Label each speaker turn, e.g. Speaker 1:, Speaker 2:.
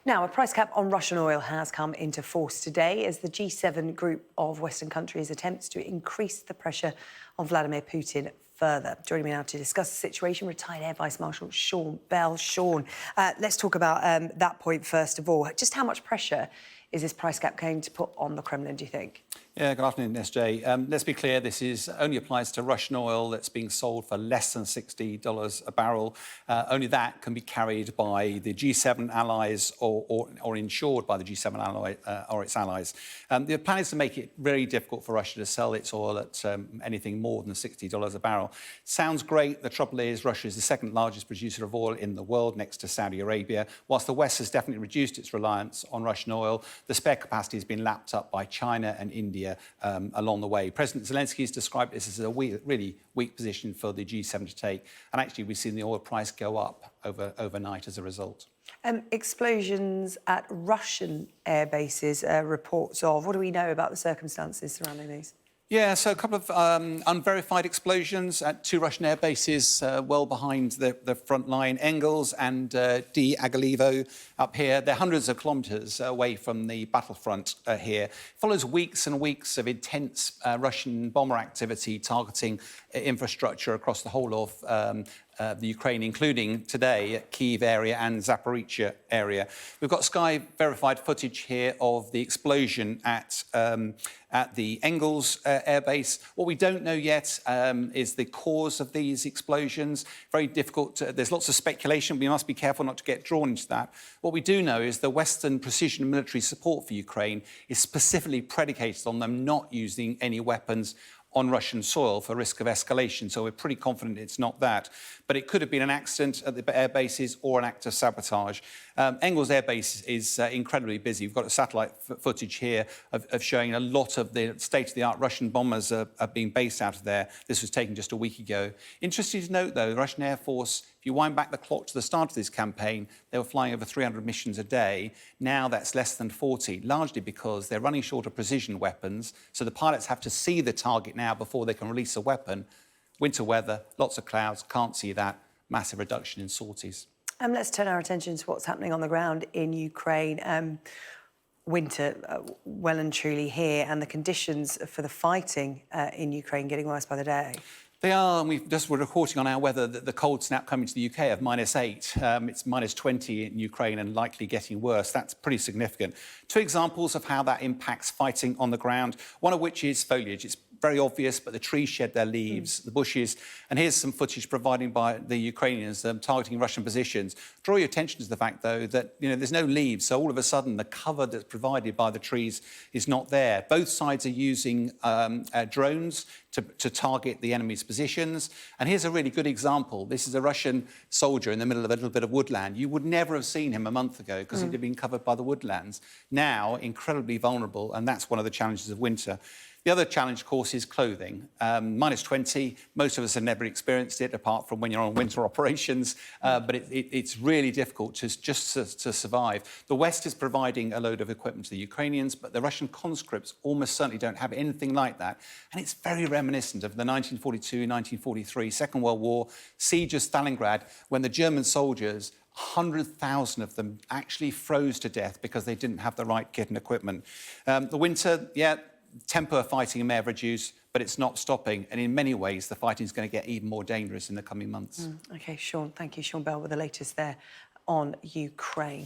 Speaker 1: Now, a price cap on Russian oil has come into force today as the G7 group of Western countries attempts to increase the pressure on Vladimir Putin further. Joining me now to discuss the situation, retired Air Vice-Marshal Sean Bell. Sean, let's talk about that point first of all. Just how much pressure is this price cap going to put on the Kremlin, do you think?
Speaker 2: Yeah, good afternoon, SJ. Let's be clear, this only applies to Russian oil that's being sold for less than $60 a barrel. Only that can be carried by the G7 allies or insured by the G7 ally or its allies. The plan is to make it very difficult for Russia to sell its oil at anything more than $60 a barrel. Sounds great. The trouble is Russia is the second largest producer of oil in the world next to Saudi Arabia. Whilst the West has definitely reduced its reliance on Russian oil, the spare capacity has been lapped up by China and India along the way. President Zelensky has described this as a really weak position for the G7 to take. And actually, we've seen the oil price go up overnight as a result.
Speaker 1: Explosions at Russian air bases, reports of. What do we know about the circumstances surrounding these?
Speaker 2: Yeah, so a couple of unverified explosions at two Russian air bases well behind the front line, Engels and Agalivo up here. They're hundreds of kilometres away from the battlefront here. Follows weeks and weeks of intense Russian bomber activity targeting infrastructure across the whole of the Ukraine, including today at Kyiv area and Zaporizhzhia area. We've got Sky-verified footage here of the explosion at the Engels air base. What we don't know yet is the cause of these explosions. Very difficult. There's lots of speculation. We must be careful not to get drawn into that. What we do know is the Western precision military support for Ukraine is specifically predicated on them not using any weapons on Russian soil for risk of escalation. So we're pretty confident it's not that. But it could have been an accident at the air bases or an act of sabotage. Engels Air Base is incredibly busy. We've got a satellite footage here of showing a lot of the state-of-the-art Russian bombers are being based out of there. This was taken just a week ago. Interesting to note, though, the Russian Air Force, if you wind back the clock to the start of this campaign, they were flying over 300 missions a day. Now that's less than 40, largely because they're running short of precision weapons. So the pilots have to see the target now before they can release a weapon. Winter weather, lots of clouds, can't see that. Massive reduction in sorties.
Speaker 1: Let's turn our attention to what's happening on the ground in Ukraine. Winter well and truly here, and the conditions for the fighting in Ukraine getting worse by the day.
Speaker 2: They are, and we're reporting on our weather that the cold snap coming to the UK of -8. It's -20 in Ukraine and likely getting worse. That's pretty significant. Two examples of how that impacts fighting on the ground, one of which is foliage. It's very obvious, but the trees shed their leaves, the bushes. And here's some footage provided by the Ukrainians targeting Russian positions. Draw your attention to the fact, though, that there's no leaves, so all of a sudden the cover that's provided by the trees is not there. Both sides are using drones to target the enemy's positions. And here's a really good example. This is a Russian soldier in the middle of a little bit of woodland. You would never have seen him a month ago because he'd have been covered by the woodlands. Now, incredibly vulnerable, and that's one of the challenges of winter. The other challenge, of course, is clothing. -20, most of us have never experienced it, apart from when you're on winter operations, but it's really difficult to survive. The West is providing a load of equipment to the Ukrainians, but the Russian conscripts almost certainly don't have anything like that. And it's very reminiscent of the 1942-1943 Second World War, siege of Stalingrad, when the German soldiers, 100,000 of them, actually froze to death because they didn't have the right kit and equipment. The winter, yeah, tempo of fighting may have reduced, but it's not stopping. And in many ways, the fighting is going to get even more dangerous in the coming months.
Speaker 1: OK, Sean, thank you. Sean Bell with the latest there on Ukraine.